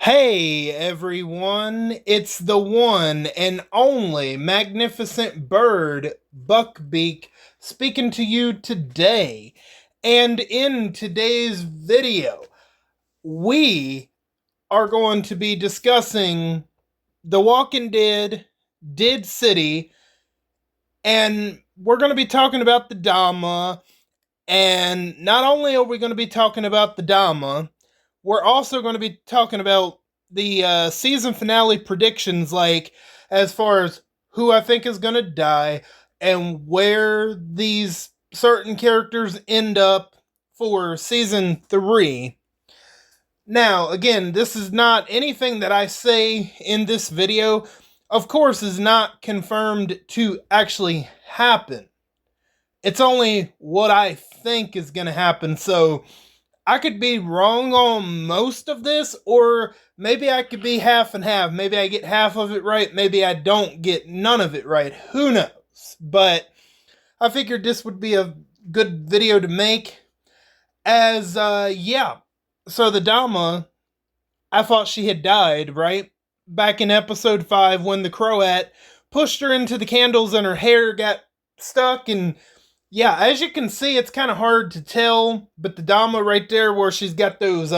Hey everyone, it's the one and only magnificent bird, Beak, speaking to you today. And in today's video, we are going to be discussing The Walking Dead City, and we're going to be talking about the Dama. And not only are we going to be talking about the Dama, we're also going to be talking about the season finale predictions, like as far as who I think is going to die and where these certain characters end up for season 3. Now, again, this is not anything that I say in this video, of course, is not confirmed to actually happen. It's only what I think is going to happen. So I could be wrong on most of this, or maybe I could be half and half. Maybe I get half of it right. Maybe I don't get none of it right. Who knows? But I figured this would be a good video to make. Yeah. So the Dama, I thought she had died, right? Back in episode 5 when the Croat pushed her into the candles and her hair got stuck. And yeah, as you can see, it's kind of hard to tell, but the Dama right there where she's got those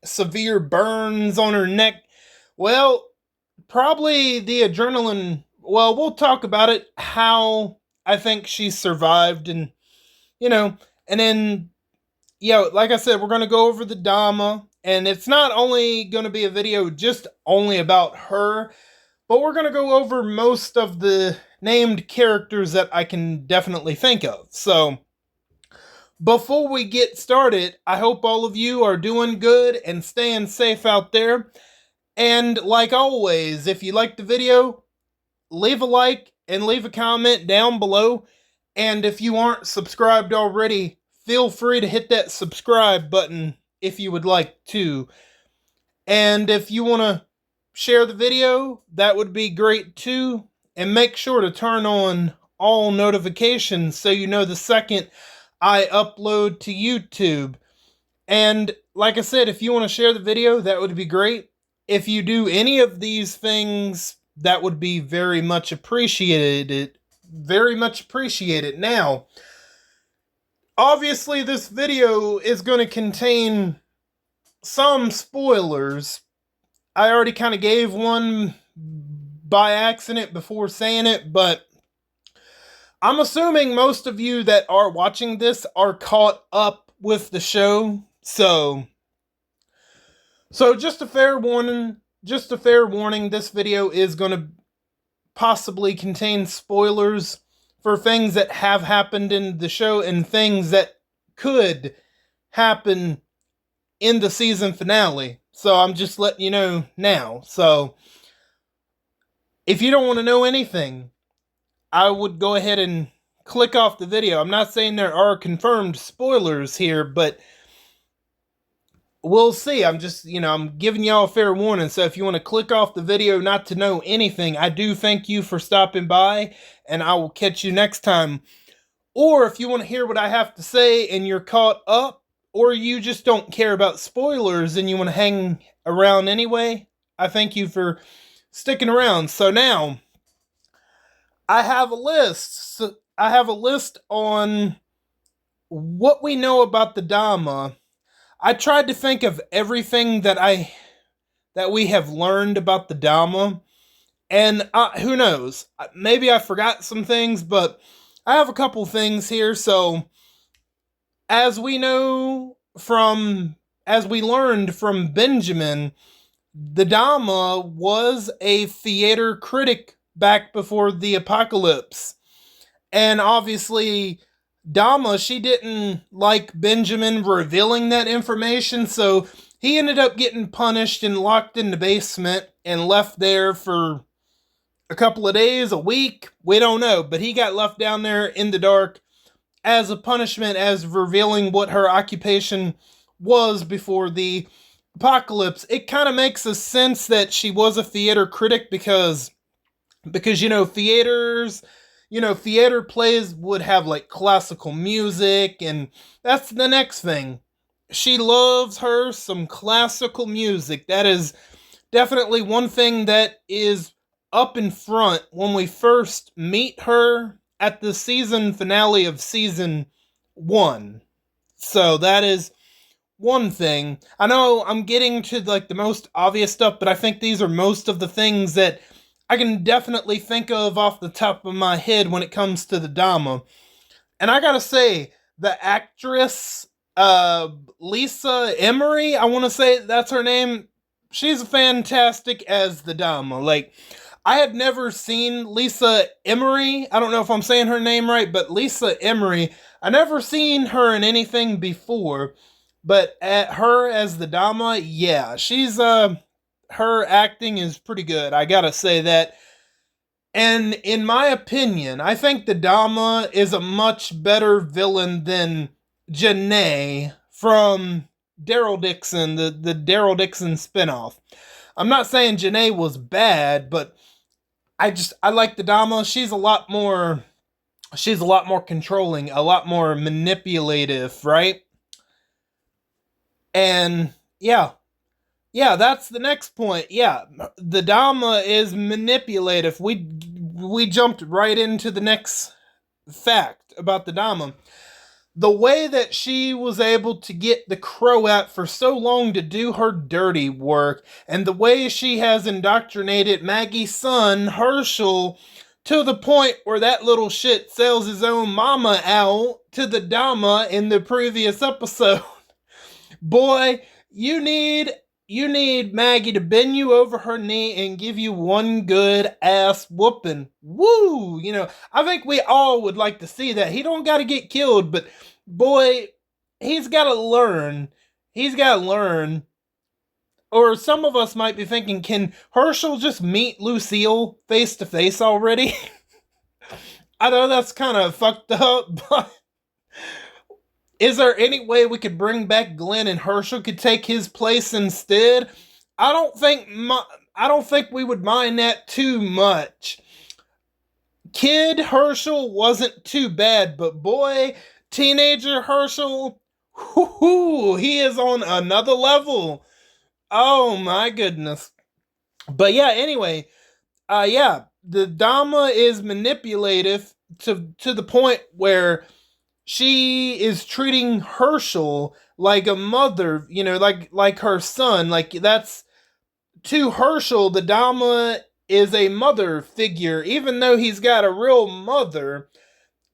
severe burns on her neck, well, probably the adrenaline. Well, we'll talk about it, how I think she survived, and you know, and then, like I said, we're going to go over the Dama, and it's not only going to be a video just only about her, but we're going to go over most of the named characters that I can definitely think of. So, before we get started, I hope all of you are doing good and staying safe out there. And like always, if you like the video, leave a like and leave a comment down below. And if you aren't subscribed already, feel free to hit that subscribe button if you would like to. And if you want to share the video, that would be great too. And make sure to turn on all notifications so you know the second I upload to YouTube. And like I said, if you want to share the video, that would be great. If you do any of these things, that would be very much appreciated. Very much appreciated. Now, obviously this video is going to contain some spoilers. I already kind of gave one by accident before saying it, but I'm assuming most of you that are watching this are caught up with the show. So just a fair warning, this video is going to possibly contain spoilers for things that have happened in the show and things that could happen in the season finale. So I'm just letting you know now. So if you don't want to know anything, I would go ahead and click off the video. I'm not saying there are confirmed spoilers here, but we'll see. I'm just, I'm giving y'all a fair warning. So if you want to click off the video not to know anything, I do thank you for stopping by, and I will catch you next time. Or if you want to hear what I have to say and you're caught up, or you just don't care about spoilers and you want to hang around anyway, I thank you for sticking around. So now, I have a list. I have a list on what we know about the Dama. I tried to think of everything that we have learned about the Dama, and who knows? Maybe I forgot some things, but I have a couple things here. So, as we learned from Benjamin, the Dama was a theater critic back before the apocalypse. And obviously, Dama, she didn't like Benjamin revealing that information, so he ended up getting punished and locked in the basement and left there for a couple of days, a week, we don't know, but he got left down there in the dark as a punishment, as revealing what her occupation was before the apocalypse. It kind of makes a sense that she was a theater critic because theater plays would have like classical music, and that's the next thing. She loves her some classical music. That is definitely one thing that is up in front when we first meet her at the season finale of season 1. So that is one thing. I know I'm getting to like the most obvious stuff, but I think these are most of the things that I can definitely think of off the top of my head when it comes to the Dama. And I gotta say, the actress, uh, Lisa Emery, I want to say that's her name. She's fantastic as the Dama. Like, I had never seen Lisa Emery. I don't know if I'm saying her name right, but Lisa Emery. I never seen her in anything before, but at her as the Dama, yeah, she's her acting is pretty good. I gotta say that. And in my opinion, I think the Dama is a much better villain than Janae from Daryl Dixon, the Daryl Dixon spinoff. I'm not saying Janae was bad, but I like the Dama. She's a lot more controlling, a lot more manipulative, right? And yeah, yeah, that's the next point. Yeah, the Dama is manipulative. We jumped right into the next fact about the Dama. The way that she was able to get the Croat for so long to do her dirty work, and the way she has indoctrinated Maggie's son, Herschel, to the point where that little shit sells his own mama out to the Dama in the previous episode. Boy, you need Maggie to bend you over her knee and give you one good ass whooping. Woo! I think we all would like to see that. He don't got to get killed, but boy, he's got to learn. He's got to learn. Or some of us might be thinking, can Herschel just meet Lucille face to face already? I know that's kind of fucked up, but is there any way we could bring back Glenn and Herschel could take his place instead? I don't think I don't think we would mind that too much. Kid Herschel wasn't too bad, but boy, teenager Herschel, he is on another level. Oh my goodness. But yeah, anyway, yeah, the Dama is manipulative to the point where she is treating Herschel like a mother, like her son. Like that's to Herschel, the Dama is a mother figure, even though he's got a real mother.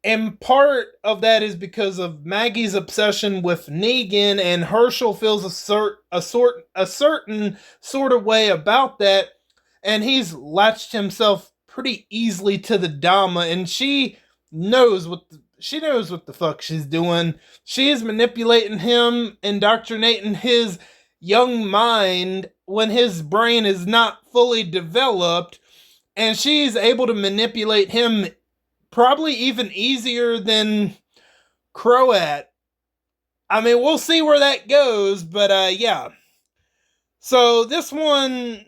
And part of that is because of Maggie's obsession with Negan, and Herschel feels a certain sort of way about that, and he's latched himself pretty easily to the Dama, and she knows what the fuck she's doing. She is manipulating him, indoctrinating his young mind when his brain is not fully developed, and she's able to manipulate him probably even easier than Croat. I mean, we'll see where that goes, but yeah. So this one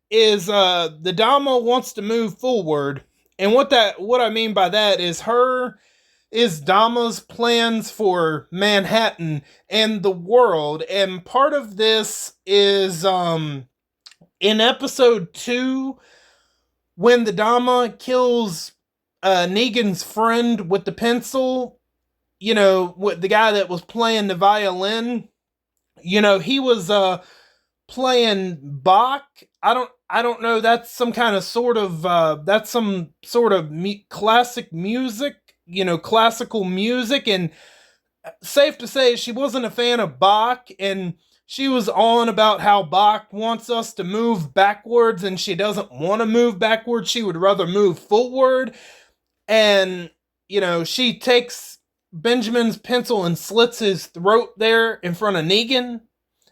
is the Dama wants to move forward, and what I mean by that is Dama's plans for Manhattan and the world, and part of this is in episode 2 when the Dama kills Negan's friend with the pencil, with the guy that was playing the violin. He was playing Bach. I don't know. That's some kind of sort of that's some sort of classic music. Classical music, and safe to say she wasn't a fan of Bach, and she was on about how Bach wants us to move backwards, and she doesn't want to move backwards. She would rather move forward. And, she takes Benjamin's pencil and slits his throat there in front of Negan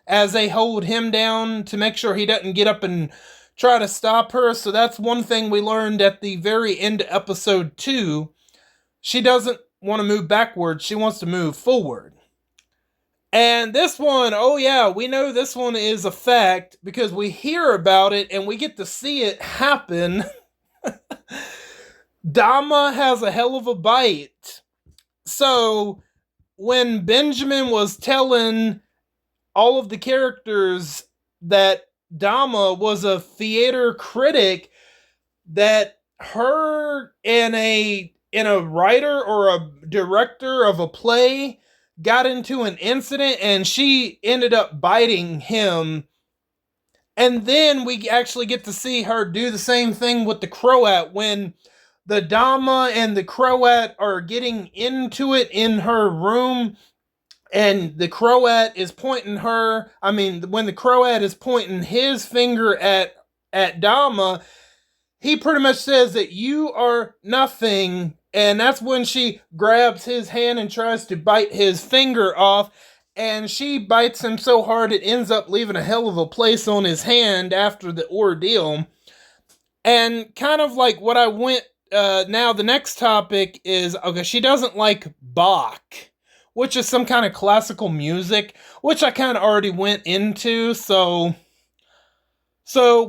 as they hold him down to make sure he doesn't get up and try to stop her. So that's one thing we learned at the very end of episode 2. She doesn't want to move backwards. She wants to move forward. And this one, oh yeah, we know this one is a fact because we hear about it and we get to see it happen. Dama has a hell of a bite. So, when Benjamin was telling all of the characters that Dama was a theater critic, that her and a writer or a director of a play got into an incident, and she ended up biting him. And then we actually get to see her do the same thing with the Croat when the Dama and the Croat are getting into it in her room, and the Croat is pointing her. I mean, when the Croat is pointing his finger at Dama, he pretty much says that you are nothing. And that's when she grabs his hand and tries to bite his finger off. And she bites him so hard it ends up leaving a hell of a place on his hand after the ordeal. And kind of like what I went, now the next topic is, okay, she doesn't like Bach, which is some kind of classical music, which I kind of already went into. So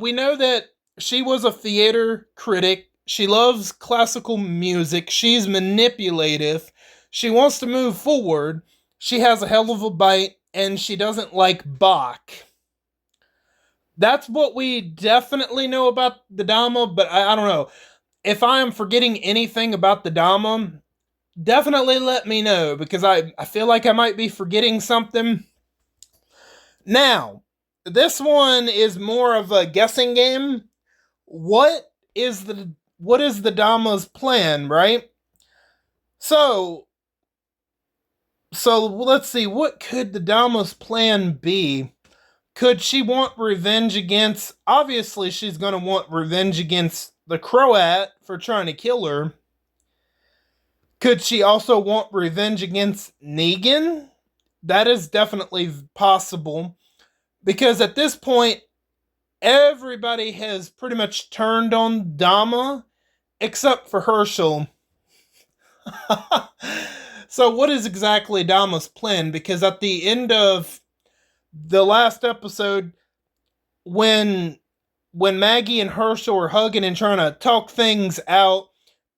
we know that she was a theater critic. She loves classical music. She's manipulative. She wants to move forward. She has a hell of a bite, and she doesn't like Bach. That's what we definitely know about the Dama, but I don't know. If I am forgetting anything about the Dama, definitely let me know, because I feel like I might be forgetting something. Now, this one is more of a guessing game. What is the Dama's plan, right? So let's see, what could the Dama's plan be? Could she want revenge against, obviously she's going to want revenge against the Croat for trying to kill her. Could she also want revenge against Negan? That is definitely possible, because at this point everybody has pretty much turned on Dama except for Herschel. So what is exactly Dama's plan? Because at the end of the last episode, when Maggie and Herschel are hugging and trying to talk things out,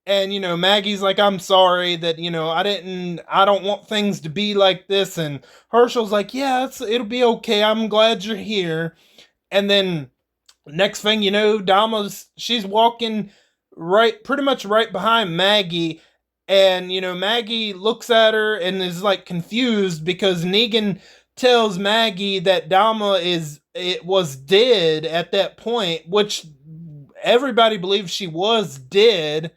and Maggie's like, I'm sorry that I don't want things to be like this, and Herschel's like, yeah, it'll be okay, I'm glad you're here. And then next thing you know, she's walking pretty much right behind Maggie, and Maggie looks at her and is like confused, because Negan tells Maggie that Dama was dead at that point, which everybody believes she was dead.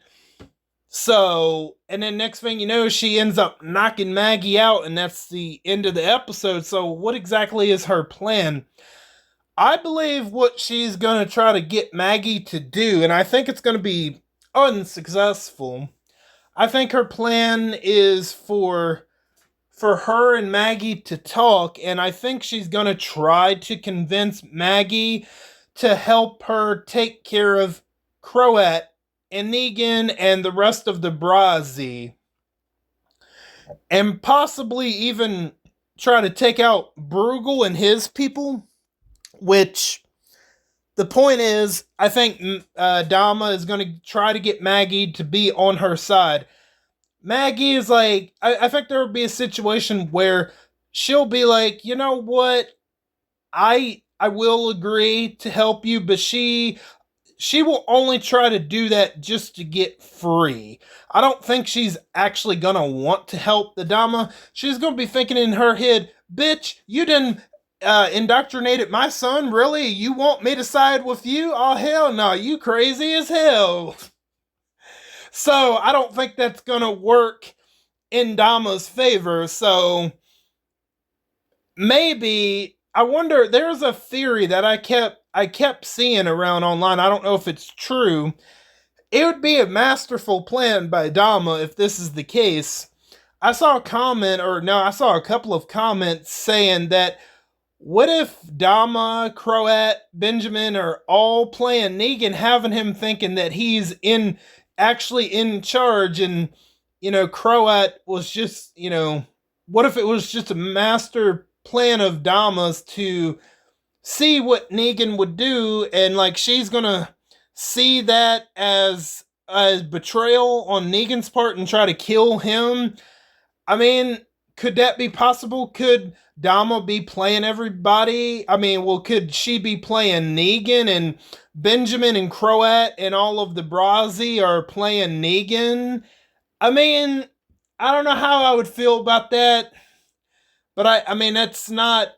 So, and then next thing you know, she ends up knocking Maggie out, and that's the end of the episode. So what exactly is her plan? I believe what she's going to try to get Maggie to do, and I think it's going to be unsuccessful. I think her plan is for her and Maggie to talk, and I think she's going to try to convince Maggie to help her take care of Croat and Negan and the rest of the Brazi, and possibly even try to take out Bruegel and his people. Which, the point is, I think Dama is going to try to get Maggie to be on her side. Maggie is like, I think there will be a situation where she'll be like, you know what, I will agree to help you, but she will only try to do that just to get free. I don't think she's actually gonna want to help the Dama. She's gonna be thinking in her head, bitch, you didn't indoctrinated my son, really? You want me to side with you? Oh, hell no, you crazy as hell. So I don't think that's gonna work in Dama's favor. So maybe, I wonder, there's a theory that I kept seeing around online. I don't know if it's true. It would be a masterful plan by Dama if this is the case. I saw a couple of comments saying that, what if Dama, Croat, Benjamin are all playing Negan, having him thinking that he's actually in charge, and Croat was just, what if it was just a master plan of Dama's to see what Negan would do, and like she's gonna see that as betrayal on Negan's part and try to kill him? I mean, could that be possible? Could Dama be playing everybody? I mean, well, could she be playing Negan, and Benjamin and Croat and all of the Brazi are playing Negan? I mean, I don't know how I would feel about that, but I mean, that's not.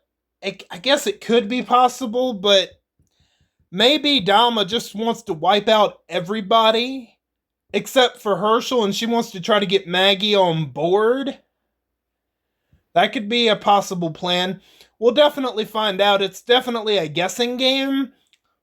I guess it could be possible, but maybe Dama just wants to wipe out everybody except for Herschel, and she wants to try to get Maggie on board. That could be a possible plan. We'll definitely find out. It's definitely a guessing game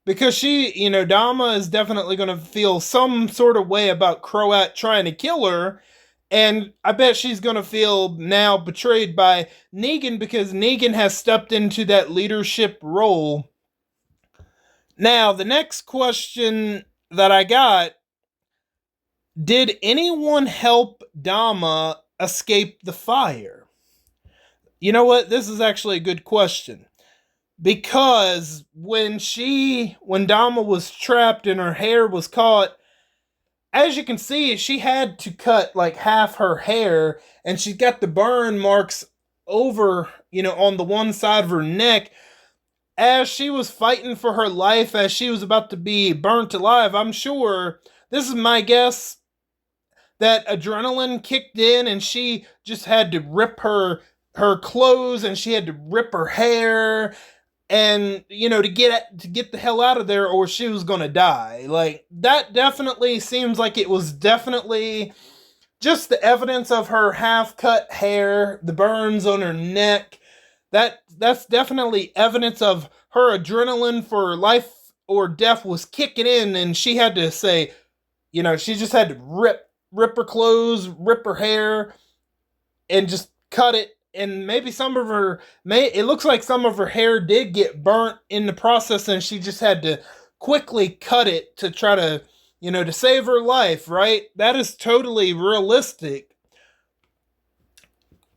because Dama is definitely going to feel some sort of way about Croat trying to kill her. And I bet she's going to feel now betrayed by Negan because Negan has stepped into that leadership role. Now, the next question that I got, did anyone help Dama escape the fire? You know what? This is actually a good question. Because when Dama was trapped and her hair was caught, as you can see, she had to cut like half her hair, and she's got the burn marks over, on the one side of her neck. As she was fighting for her life, as she was about to be burnt alive, I'm sure, this is my guess, that adrenaline kicked in and she just had to rip her clothes and she had to rip her hair and to get the hell out of there or she was going to die. Like that definitely seems like it was definitely just the evidence of her half cut hair, the burns on her neck. That's definitely evidence of her adrenaline for life or death was kicking in and she had to say, she just had to rip her clothes, rip her hair, and just cut it. And maybe it looks like some of her hair did get burnt in the process, and she just had to quickly cut it to try to, to save her life, right? That is totally realistic.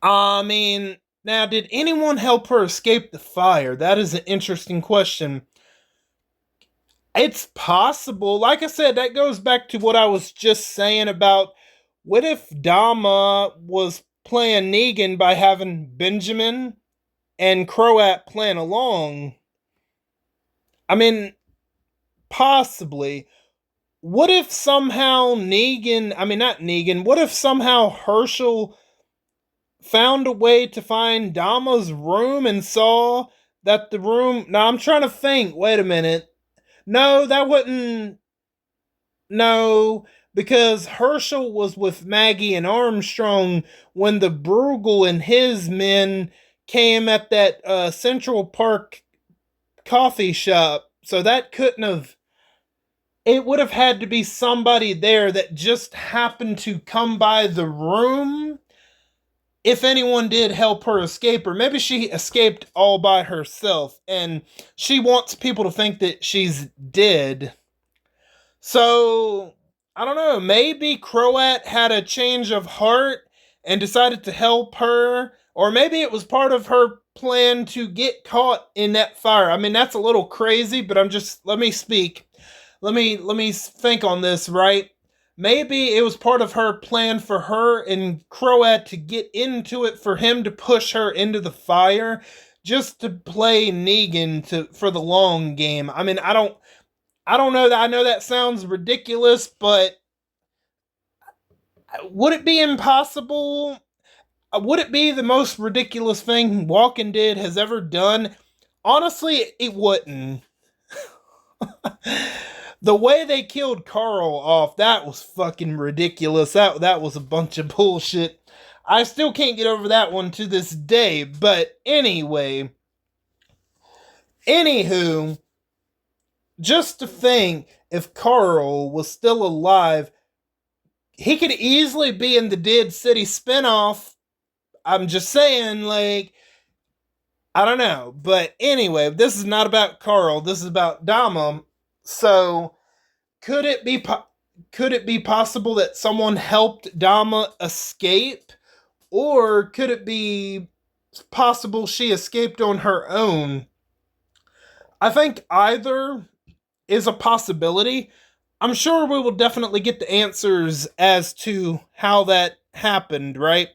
I mean, now, did anyone help her escape the fire? That is an interesting question. It's possible. Like I said, that goes back to what I was just saying about what if Dama was playing Negan by having Benjamin and Croat playing along? I mean, possibly. What if somehow what if somehow Herschel found a way to find Dama's room and saw that the room... Now, I'm trying to think. Wait a minute. No, that wouldn't... No, because Herschel was with Maggie and Armstrong when the Bruegel and his men came at that Central Park coffee shop. So that couldn't have... It would have had to be somebody there that just happened to come by the room if anyone did help her escape, or maybe she escaped all by herself and she wants people to think that she's dead. So, I don't know, maybe Croat had a change of heart and decided to help her, or maybe it was part of her plan to get caught in that fire. I mean, that's a little crazy, but let me speak. Let me think on this, right? Maybe it was part of her plan for her and Croat to get into it, for him to push her into the fire, just to play Negan for the long game. I mean, I don't know that. I know that sounds ridiculous, but would it be impossible? Would it be the most ridiculous thing Walking Dead has ever done? Honestly, it wouldn't. The way they killed Carl off, that was fucking ridiculous. That was a bunch of bullshit. I still can't get over that one to this day. But anywho, just to think, if Carl was still alive, he could easily be in the Dead City spinoff. I'm just saying, like, I don't know. But anyway, this is not about Carl. This is about Dama. So, could it be possible that someone helped Dama escape? Or could it be possible she escaped on her own? I think either is a possibility. I'm sure we will definitely get the answers as to how that happened, right?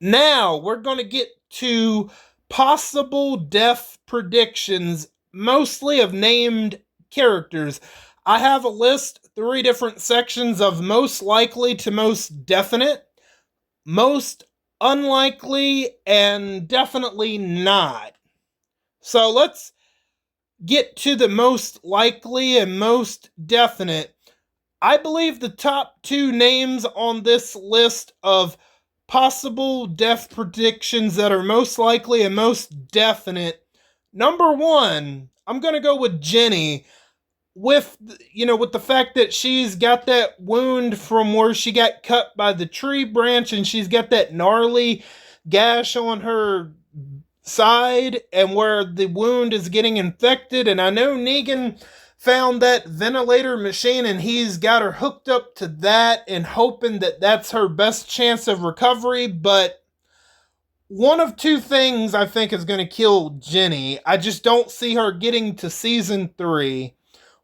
Now we're going to get to possible death predictions, mostly of named characters. I have a list, 3 different sections of most likely to most definite, most unlikely, and definitely not. So let's get to the most likely and most definite. I believe the top 2 names on this list of possible death predictions that are most likely and most definite. Number 1, I'm going to go with Jenny, with with the fact that she's got that wound from where she got cut by the tree branch, and she's got that gnarly gash on her side and where the wound is getting infected. And I know Negan found that ventilator machine, and he's got her hooked up to that and hoping that that's her best chance of recovery. But one of 2 things I think is going to kill Jenny. I just don't see her getting to season 3.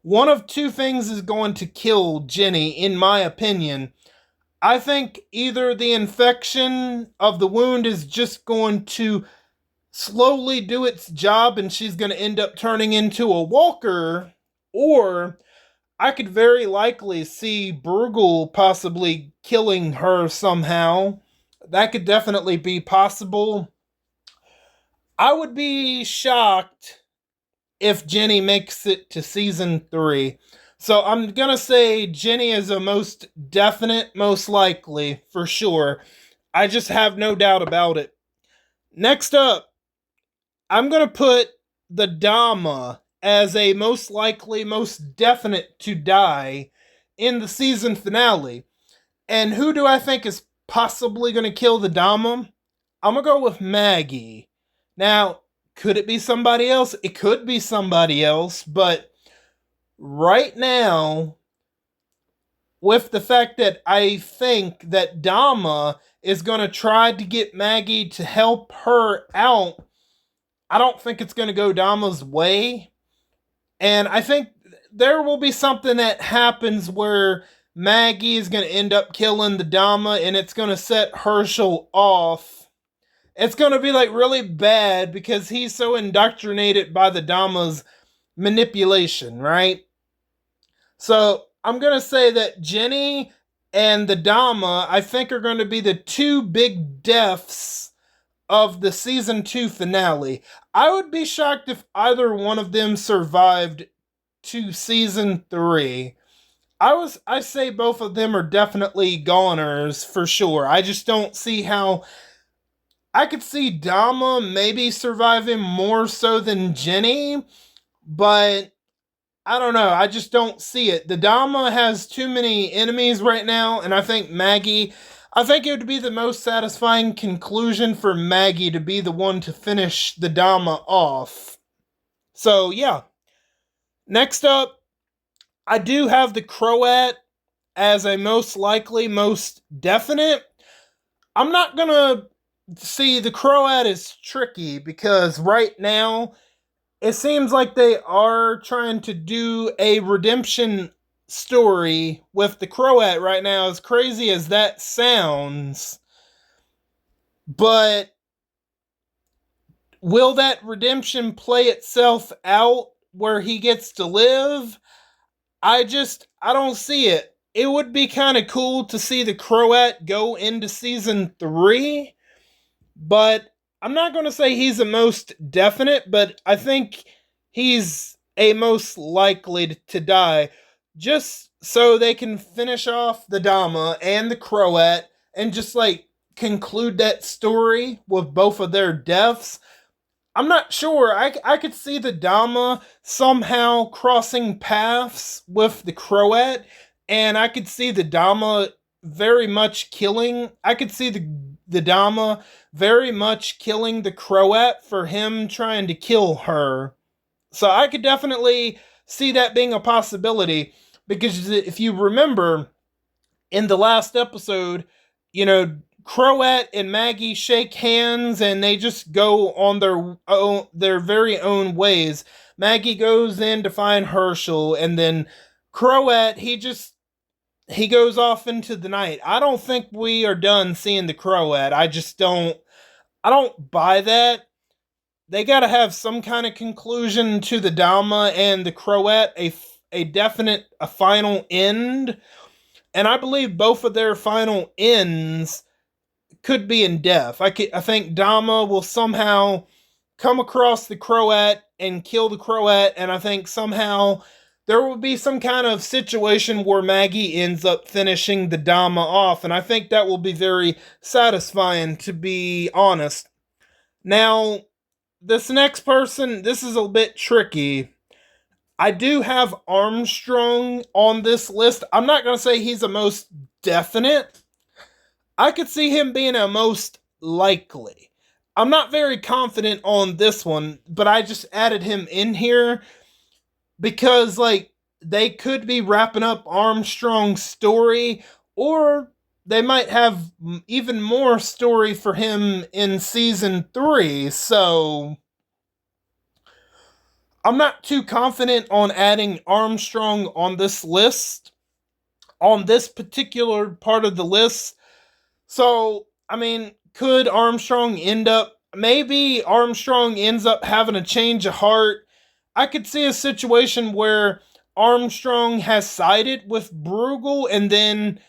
One of 2 things is going to kill Jenny, in my opinion. I think either the infection of the wound is just going to slowly do its job and she's going to end up turning into a walker, or I could very likely see Bruegel possibly killing her somehow. That could definitely be possible. I would be shocked if Jenny makes it to season 3. So I'm going to say Jenny is a most definite, most likely, for sure. I just have no doubt about it. Next up, I'm going to put the Dama as a most likely, most definite to die in the season finale. And who do I think is possibly going to kill the Dama? I'm going to go with Maggie. Now, could it be somebody else? It could be somebody else, but right now, with the fact that I think that Dama is going to try to get Maggie to help her out, I don't think it's going to go Dama's way. And I think there will be something that happens where Maggie is going to end up killing the Dama, and it's going to set Herschel off. It's going to be like really bad because he's so indoctrinated by the Dama's manipulation, right? So I'm going to say that Jenny and the Dama, I think, are going to be the 2 big deaths of the season 2 finale. I would be shocked if either one of them survived to season 3. I say both of them are definitely goners for sure. I just don't see how. I could see Dama maybe surviving more so than Jenny, but I don't know. I just don't see it. The Dama has too many enemies right now, and I think it would be the most satisfying conclusion for Maggie to be the one to finish the Dama off. So, yeah. Next up, I do have the Croat as a most likely, most definite. I'm not going to see the Croat is tricky because right now it seems like they are trying to do a redemption story with the Croat right now, as crazy as that sounds. But will that redemption play itself out where he gets to live? I don't see it. It would be kind of cool to see the Croat go into season 3, but I'm not going to say he's the most definite, but I think he's a most likely to die, just so they can finish off the Dama and the Croat and just like conclude that story with both of their deaths. I'm not sure. I could see the Dama somehow crossing paths with the Croat, and I could see the Dama very much killing. I could see the Dama very much killing the Croat for him trying to kill her. So I could definitely see that being a possibility, because if you remember in the last episode, Croat and Maggie shake hands and they just go on their very own ways. Maggie goes in to find Herschel, and then Croat, he just he goes off into the night. I don't think we are done seeing the Croat. I don't buy that. They got to have some kind of conclusion to the Dama and the Croat, a definite, a final end. And I believe both of their final ends could be in death. I think Dama will somehow come across the Croat and kill the Croat, and I think somehow there will be some kind of situation where Maggie ends up finishing the Dama off, and I think that will be very satisfying, to be honest. Now, this next person, this is a bit tricky. I do have Armstrong on this list. I'm not going to say he's the most definite. I could see him being a most likely. I'm not very confident on this one, but I just added him in here because, like, they could be wrapping up Armstrong's story, or they might have even more story for him in season 3. So I'm not too confident on adding Armstrong on this list, on this particular part of the list. So, I mean, could Armstrong end up, maybe Armstrong ends up having a change of heart. I could see a situation where Armstrong has sided with Bruegel, and then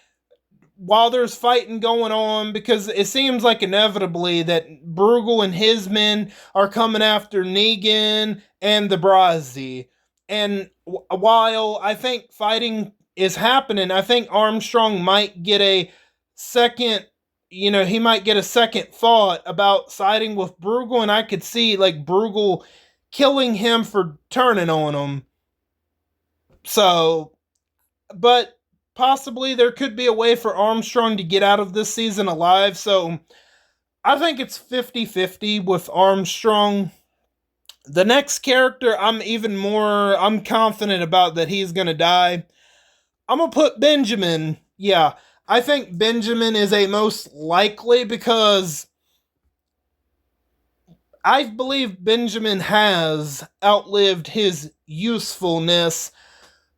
while there's fighting going on, because it seems like inevitably that Bruegel and his men are coming after Negan and the Brazi. And while I think fighting is happening, I think Armstrong might get a second, he might get a second thought about siding with Bruegel, and I could see, like, Bruegel killing him for turning on him. So, but possibly there could be a way for Armstrong to get out of this season alive. So I think it's 50-50 with Armstrong. The next character I'm confident about that he's going to die. I'm going to put Benjamin. Yeah, I think Benjamin is a most likely, because I believe Benjamin has outlived his usefulness,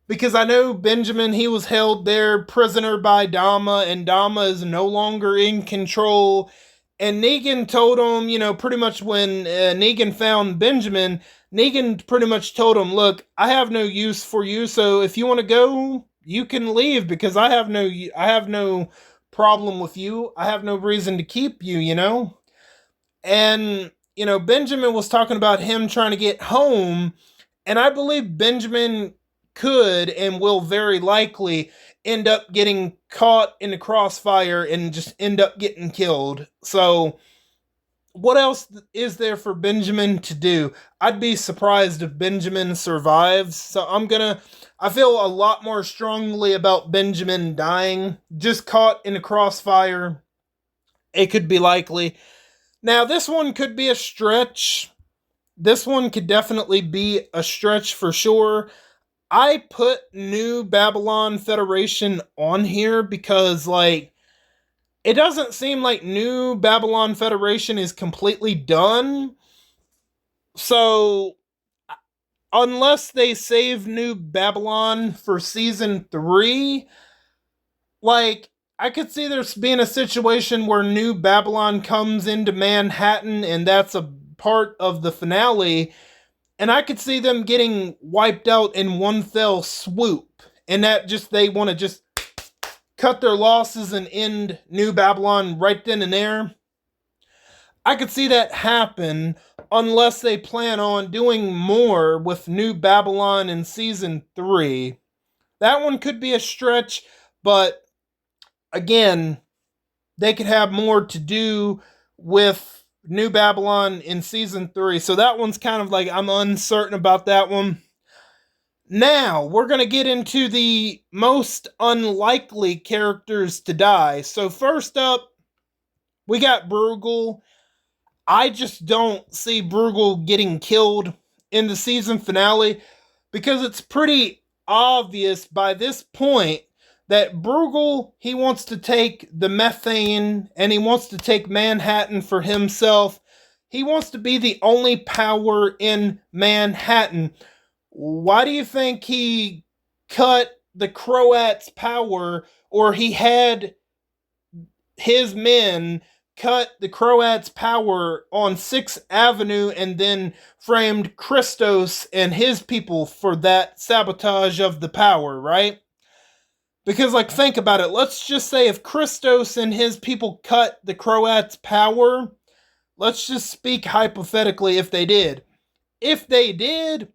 because I know Benjamin, he was held there prisoner by Dama, and Dama is no longer in control. And Negan told him, pretty much when Negan found Benjamin, Negan pretty much told him, look, I have no use for you, so if you want to go, you can leave, because I have no problem with you. I have no reason to keep you. And, Benjamin was talking about him trying to get home, and I believe Benjamin could and will very likely end up getting caught in the crossfire and just end up getting killed. So, what else is there for Benjamin to do? I'd be surprised if Benjamin survives. So, I feel a lot more strongly about Benjamin dying. Just caught in the crossfire. It could be likely. Now, this one could be a stretch. This one could definitely be a stretch for sure. I put New Babylon Federation on here because, like, it doesn't seem like New Babylon Federation is completely done. So, unless they save New Babylon for season 3, like, I could see there's being a situation where New Babylon comes into Manhattan, and that's a part of the finale. And I could see them getting wiped out in one fell swoop. And that just, they want to just cut their losses and end New Babylon right then and there. I could see that happen unless they plan on doing more with New Babylon in season 3. That one could be a stretch, but again, they could have more to do with New Babylon in season 3. So that one's kind of like, I'm uncertain about that one. Now, we're going to get into the most unlikely characters to die. So first up, we got Bruegel. I just don't see Bruegel getting killed in the season finale, because it's pretty obvious by this point that Bruegel, he wants to take the methane and he wants to take Manhattan for himself. He wants to be the only power in Manhattan. Why do you think he cut the Croats' power, or he had his men cut the Croats' power on 6th Avenue and then framed Christos and his people for that sabotage of the power, right? Because, like, think about it. Let's just say if Christos and his people cut the Croats' power, let's just speak hypothetically if they did. If they did,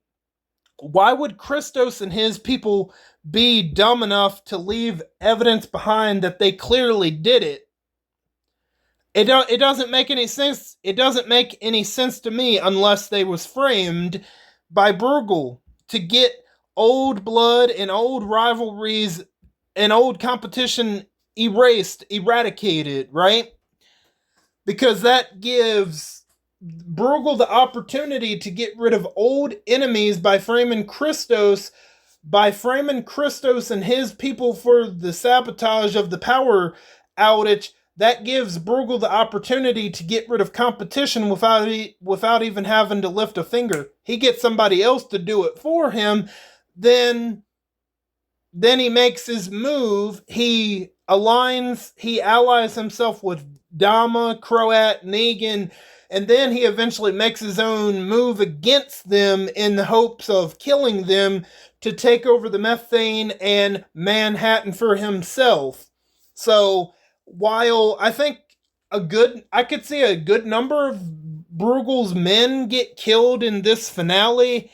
why would Christos and his people be dumb enough to leave evidence behind that they clearly did it? It doesn't make any sense. It doesn't make any sense to me unless they was framed by Bruegel to get old blood and old rivalries and old competition eradicated, right? Because that gives Bruegel the opportunity to get rid of old enemies by framing Christos and his people for the sabotage of the power outage. That gives Bruegel the opportunity to get rid of competition without even having to lift a finger. He gets somebody else to do it for him, then he makes his move. He allies himself with Dama, Croat, Negan, and then he eventually makes his own move against them in the hopes of killing them to take over the methane and Manhattan for himself. So, while I think I could see a good number of Bruegel's men get killed in this finale.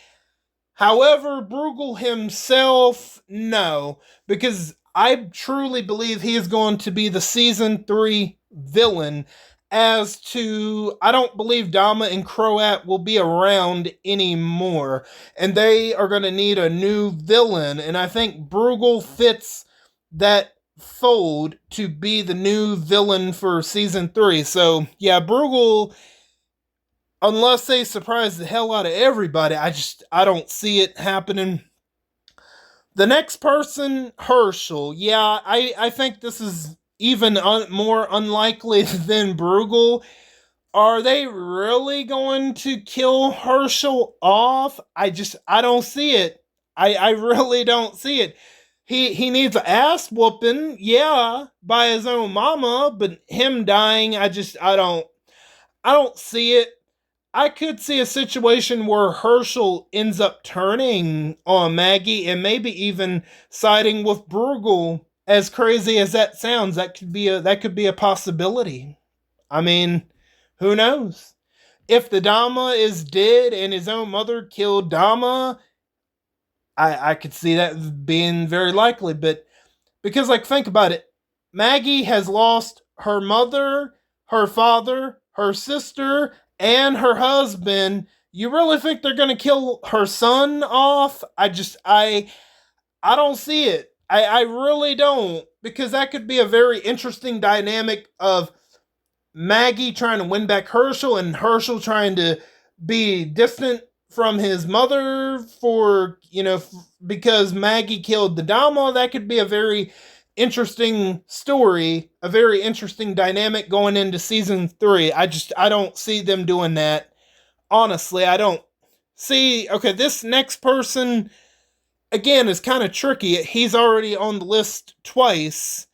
However, Bruegel himself, no, because I truly believe he is going to be the season 3 villain. As to, I don't believe Dama and Croat will be around anymore, and they are going to need a new villain, and I think Bruegel fits that fold to be the new villain for season 3. So, yeah, Bruegel, unless they surprise the hell out of everybody, I don't see it happening. The next person, Herschel. Yeah, I think this is even more unlikely than Bruegel. Are they really going to kill Herschel off? I don't see it. I really don't see it. He needs an ass whooping, yeah, by his own mama, but him dying, I don't see it. I could see a situation where Herschel ends up turning on Maggie and maybe even siding with Bruegel. As crazy as that sounds, that could be a possibility. I mean, who knows? If the Dama is dead and his own mother killed Dama, I could see that being very likely. But because, like, think about it. Maggie has lost her mother, her father, her sister, and her husband. You really think they're going to kill her son off? I don't see it. I really don't. Because that could be a very interesting dynamic of Maggie trying to win back Herschel and Herschel trying to be distant from his mother because Maggie killed the Dama. That could be a very interesting story, a very interesting dynamic going into season 3. I don't see them doing that. Honestly, I don't see. Okay, this next person, again, is kind of tricky. He's already on the list twice.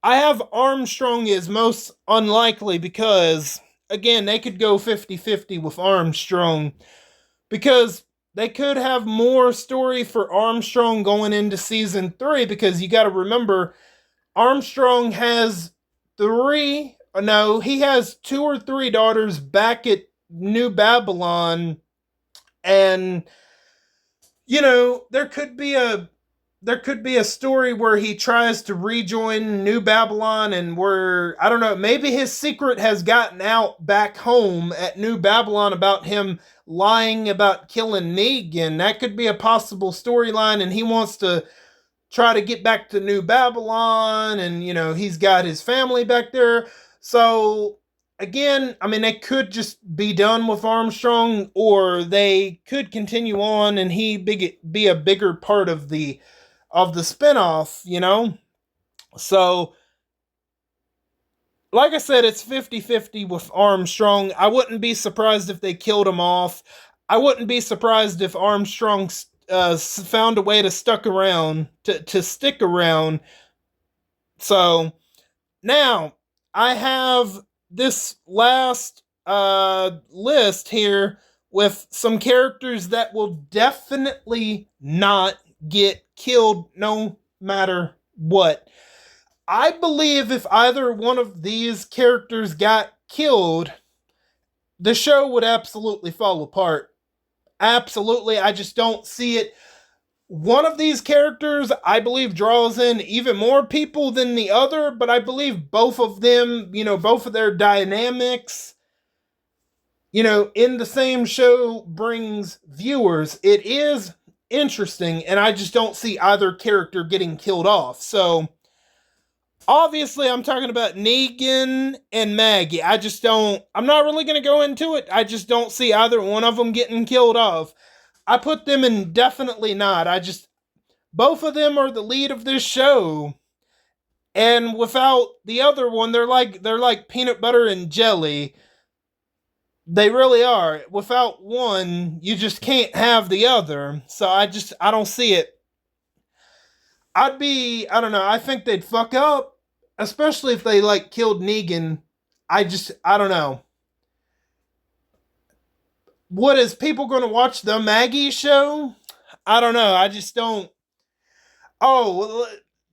I have Armstrong as most unlikely because, again, they could go 50-50 with Armstrong because they could have more story for Armstrong going into season 3 because you got to remember Armstrong has he has 2 or 3 daughters back at New Babylon, and there could be a story where he tries to rejoin New Babylon and where, I don't know, maybe his secret has gotten out back home at New Babylon about him lying about killing Negan. That could be a possible storyline, and he wants to try to get back to New Babylon, and, he's got his family back there. So, again, I mean, they could just be done with Armstrong, or they could continue on and he be a bigger part of the spinoff, So, like I said, it's 50-50 with Armstrong. I wouldn't be surprised if they killed him off. I wouldn't be surprised if Armstrong found a way to stick around. So now I have this last list here with some characters that will definitely not get killed no matter what. I believe if either one of these characters got killed, the show would absolutely fall apart. Absolutely, I just don't see it. One of these characters, I believe, draws in even more people than the other, but I believe both of them, both of their dynamics, in the same show brings viewers. It is interesting, and I just don't see either character getting killed off. So, obviously, I'm talking about Negan and Maggie. I'm not really going to go into it. I just don't see either one of them getting killed off. I put them in definitely not. Both of them are the lead of this show. And without the other one, they're like peanut butter and jelly. They really are. Without one, you just can't have the other. So I don't see it. I don't know, I think they'd fuck up, especially if they killed Negan. I don't know. What is people going to watch the Maggie show? I don't know. I just don't. Oh,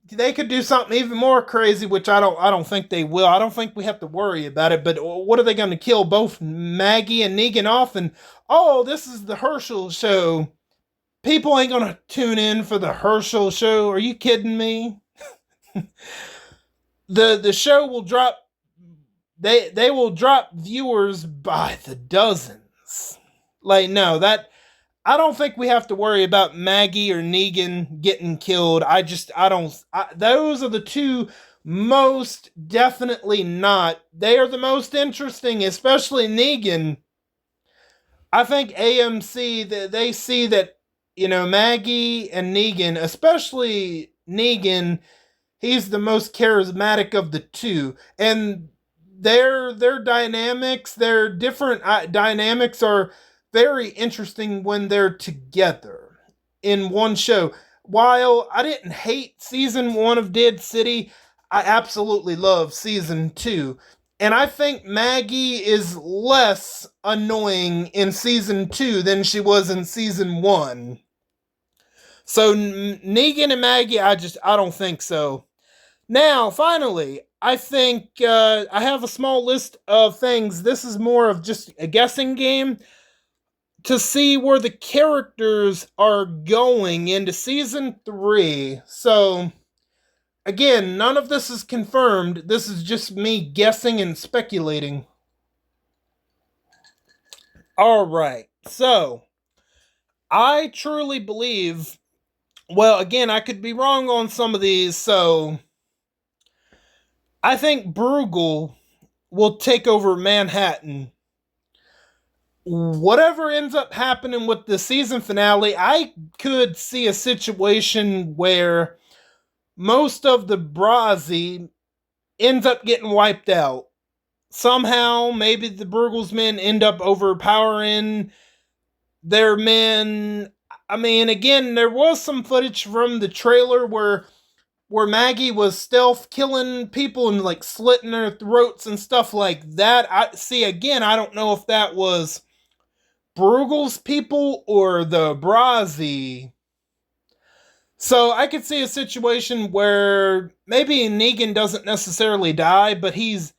they could do something even more crazy, which I don't think they will. I don't think we have to worry about it. But what are they going to kill both Maggie and Negan off? And this is the Herschel show. People ain't going to tune in for the Herschel show. Are you kidding me? The show will drop. They will drop viewers by the dozens. No, I don't think we have to worry about Maggie or Negan getting killed. Those are the two most definitely not. They are the most interesting, especially Negan. I think AMC, they see that, Maggie and Negan, especially Negan, he's the most charismatic of the two. And their dynamics, their different dynamics are very interesting when they're together in one show. While I didn't hate season 1 of Dead City, I absolutely love season 2. And I think Maggie is less annoying in season 2 than she was in season 1. So Negan and Maggie, I don't think so. Now, finally, I think I have a small list of things. This is more of just a guessing game to see where the characters are going into season 3. So, again, none of this is confirmed. This is just me guessing and speculating. Alright, so, I truly believe, well, again, I could be wrong on some of these, so I think Bruegel will take over Manhattan. Whatever ends up happening with the season finale, I could see a situation where most of the Brazi ends up getting wiped out. Somehow, maybe the Bruegel's men end up overpowering their men. I mean, again, there was some footage from the trailer where Maggie was stealth killing people and slitting their throats and stuff like that. I don't know if that was Bruegel's people or the Brazi. So I could see a situation where maybe Negan doesn't necessarily die, but he's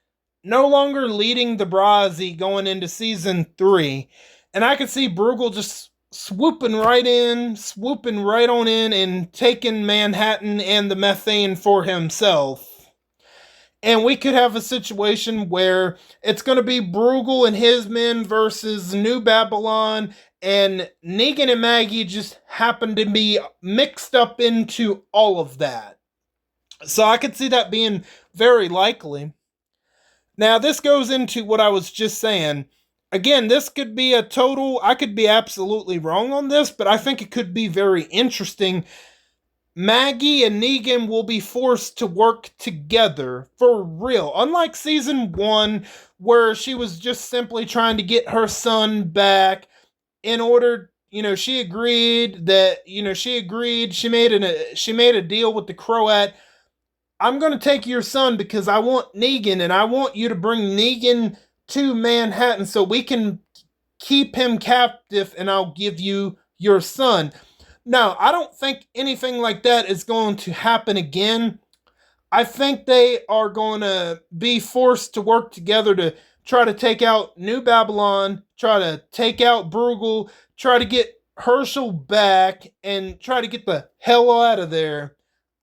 no longer leading the Brazi going into season 3. And I could see Bruegel just swooping right on in and taking Manhattan and the methane for himself. And we could have a situation where it's going to be Bruegel and his men versus New Babylon, and Negan and Maggie just happen to be mixed up into all of that. So I could see that being very likely. Now, this goes into what I was just saying. Again, this could be I could be absolutely wrong on this, but I think it could be very interesting. Maggie and Negan will be forced to work together for real. Unlike season 1, where she was just simply trying to get her son back in order, she agreed that, she made a deal with the Croat. I'm going to take your son because I want Negan, and I want you to bring Negan to Manhattan so we can keep him captive, and I'll give you your son. Now, I don't think anything like that is going to happen again. I think they are going to be forced to work together to try to take out New Babylon, try to take out Bruegel, try to get Herschel back, and try to get the hell out of there.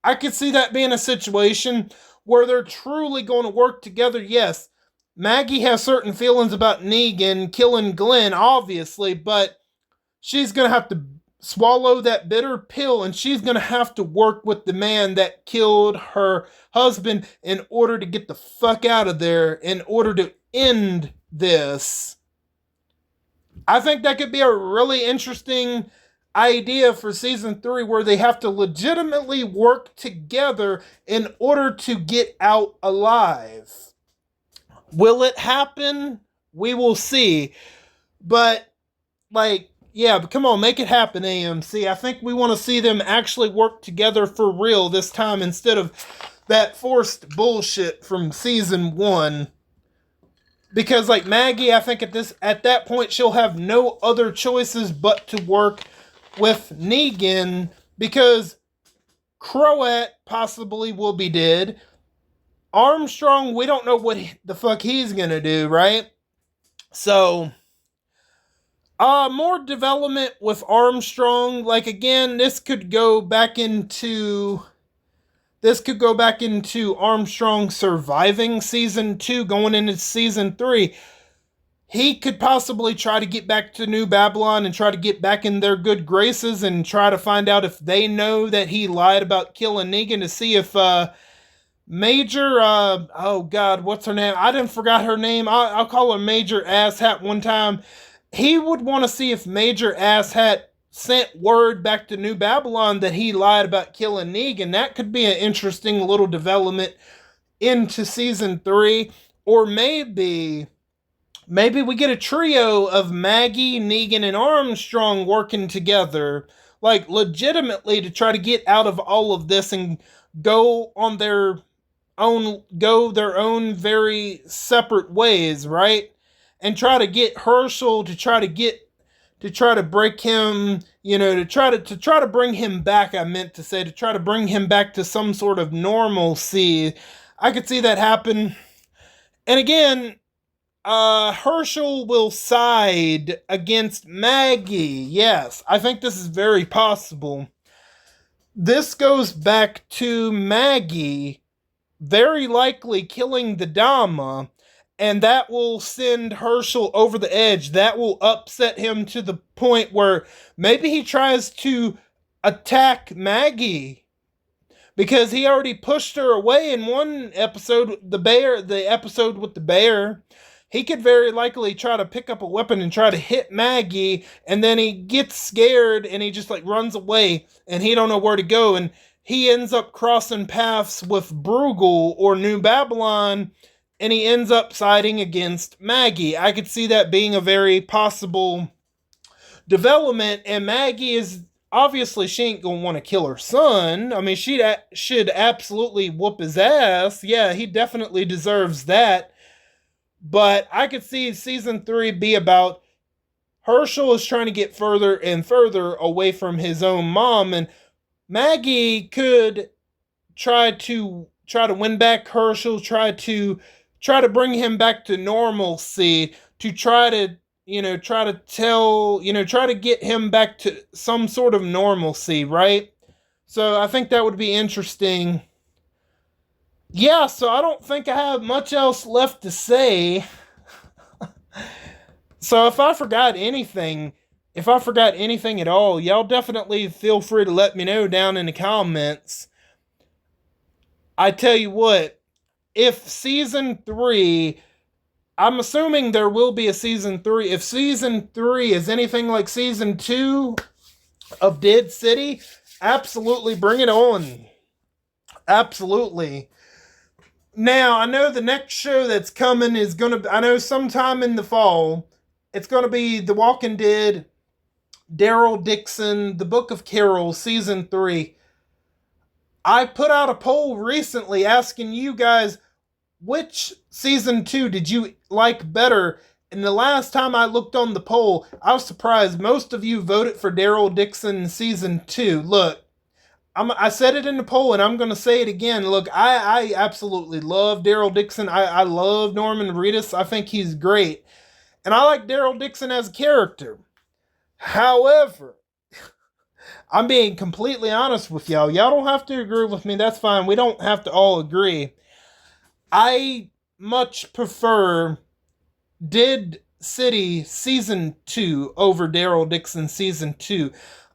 I could see that being a situation where they're truly going to work together. Yes, Maggie has certain feelings about Negan killing Glenn, obviously, but she's going to have to swallow that bitter pill, and she's going to have to work with the man that killed her husband in order to get the fuck out of there, in order to end this. I think that could be a really interesting idea for season 3, where they have to legitimately work together in order to get out alive. Will it happen? We will see. But, yeah, but come on, make it happen, AMC. I think we want to see them actually work together for real this time instead of that forced bullshit from season 1. Because, Maggie, I think at that point, she'll have no other choices but to work with Negan, because Croat possibly will be dead. Armstrong, we don't know what the fuck he's gonna do, right? So, more development with Armstrong. Again, this could go back into Armstrong surviving season 2, going into season 3. He could possibly try to get back to New Babylon and try to get back in their good graces and try to find out if they know that he lied about killing Negan, to see if Major, oh god, what's her name? I didn't forgot her name. I'll call her Major Asshat one time. He would want to see if Major Asshat sent word back to New Babylon that he lied about killing Negan. That could be an interesting little development into season 3. Or maybe we get a trio of Maggie, Negan, and Armstrong working together, legitimately, to try to get out of all of this and go their own very separate ways, right? And try to get Herschel to try to break him, to try to bring him back. I meant to say, to try to bring him back to some sort of normalcy. I could see that happen. And again, Herschel will side against Maggie. Yes, I think this is very possible. This goes back to Maggie very likely killing the Dama, and that will send Herschel over the edge. That will upset him to the point where maybe he tries to attack Maggie, because he already pushed her away in one episode, the episode with the bear. He could very likely try to pick up a weapon and try to hit Maggie, and then he gets scared and he just runs away, and he don't know where to go, and he ends up crossing paths with Bruegel or New Babylon, and he ends up siding against Maggie. I could see that being a very possible development, and Maggie is obviously, she ain't gonna want to kill her son. I mean, she should absolutely whoop his ass. Yeah, he definitely deserves that. But I could see season 3 be about Herschel is trying to get further and further away from his own mom, and Maggie could try to win back Herschel, try to bring him back to normalcy, to try to get him back to some sort of normalcy, right? So I think that would be interesting. Yeah, so I don't think I have much else left to say. So if I forgot anything at all, y'all definitely feel free to let me know down in the comments. I tell you what, if season 3, I'm assuming there will be a season 3. If season 3 is anything like season 2 of Dead City, absolutely bring it on. Absolutely. Now, I know the next show that's coming I know sometime in the fall, it's going to be The Walking Dead Daryl Dixon, The Book of Carol, Season 3. I put out a poll recently asking you guys which Season 2 did you like better. And the last time I looked on the poll, I was surprised most of you voted for Daryl Dixon Season 2. Look, I said it in the poll and I'm going to say it again. Look, I absolutely love Daryl Dixon. I love Norman Reedus. I think he's great. And I like Daryl Dixon as a character. However, I'm being completely honest with y'all. Y'all don't have to agree with me. That's fine. We don't have to all agree. I much prefer Did City Season 2 over Daryl Dixon Season 2.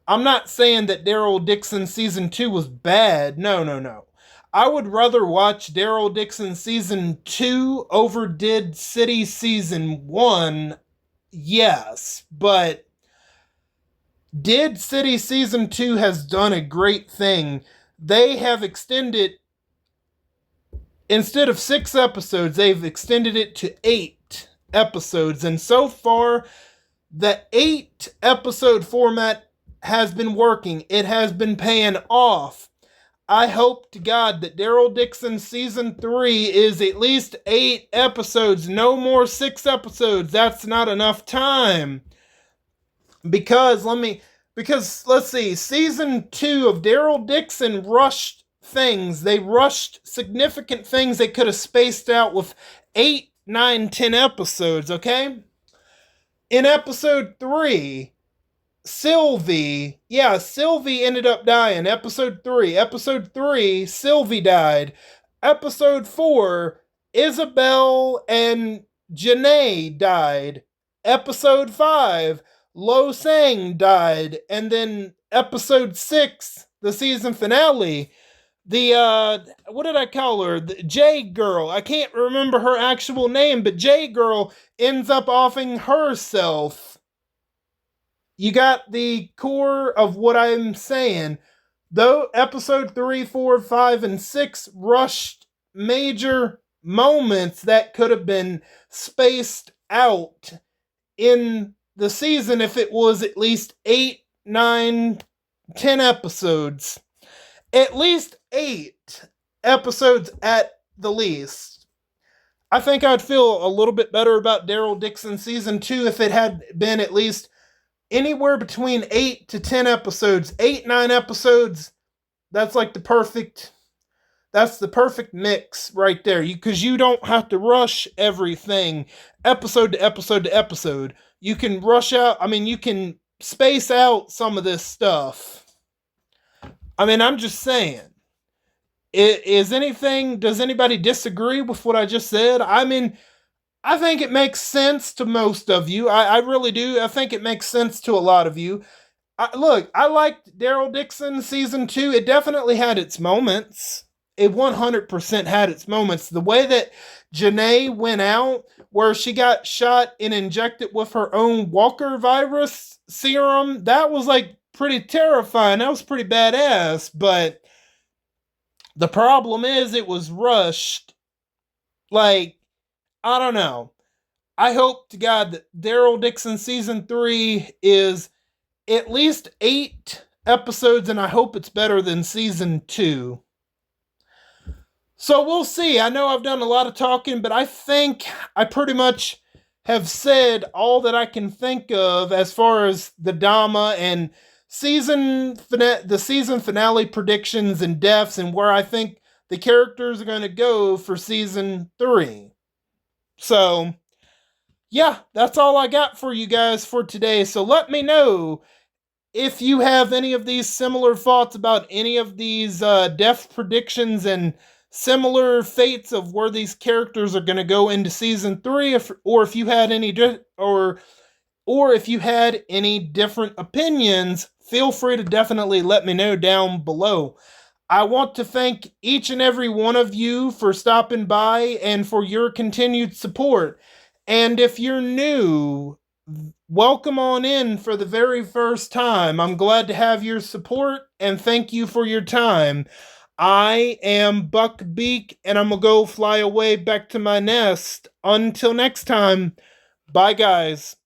I'm not saying that Daryl Dixon Season 2 was bad. No, no, no. I would rather watch Daryl Dixon Season 2 over Did City Season 1. Yes, but Did City Season 2 has done a great thing. They have extended, instead of 6 episodes, they've extended it to 8 episodes. And so far, the 8 episode format has been working. It has been paying off. I hope to God that Daryl Dixon Season 3 is at least 8 episodes. No more 6 episodes. That's not enough time. Because let's see, Season 2 of Daryl Dixon rushed things. They rushed significant things they could have spaced out with 8, 9, 10 episodes, okay? In episode 3, Sylvie ended up dying. Episode 3, Sylvie died. Episode 4, Isabel and Janae died. Episode 5, Lo Sang died. And then episode 6, the season finale, what did I call her? The J Girl. I can't remember her actual name, but J Girl ends up offing herself. You got the core of what I'm saying. Though episode 3, 4, 5, and 6 rushed major moments that could have been spaced out in the season if it was at least 8, 9, 10 episodes. At least 8 episodes at the least. I think I'd feel a little bit better about Daryl Dixon Season 2 if it had been at least anywhere between 8 to 10 episodes. 8, 9 episodes, that's like the perfect mix right there. Because you don't have to rush everything episode to episode to episode. You can you can space out some of this stuff. I'm just saying. Does anybody disagree with what I just said? I think it makes sense to most of you. I really do. I think it makes sense to a lot of you. I liked Daryl Dixon Season 2. It definitely had its moments. It 100% had its moments. The way that Janae went out, where she got shot and injected with her own Walker virus serum, that was like pretty terrifying. That was pretty badass. But the problem is it was rushed. Like, I don't know. I hope to God that Daryl Dixon Season 3 is at least 8 episodes, and I hope it's better than Season 2. So we'll see. I know I've done a lot of talking, but I think I pretty much have said all that I can think of as far as the Dama and the season finale predictions and deaths and where I think the characters are going to go for Season 3. So, yeah, that's all I got for you guys for today. So let me know if you have any of these similar thoughts about any of these death predictions and similar fates of where these characters are going to go into Season 3, or if you had any or if you had any different opinions. Feel free to definitely let me know down below. I want to thank each and every one of you for stopping by and for your continued support. And if you're new, welcome on in for the very first time. I'm glad to have your support and thank you for your time. I am Buck Beak, and I'm going to go fly away back to my nest. Until next time, bye guys.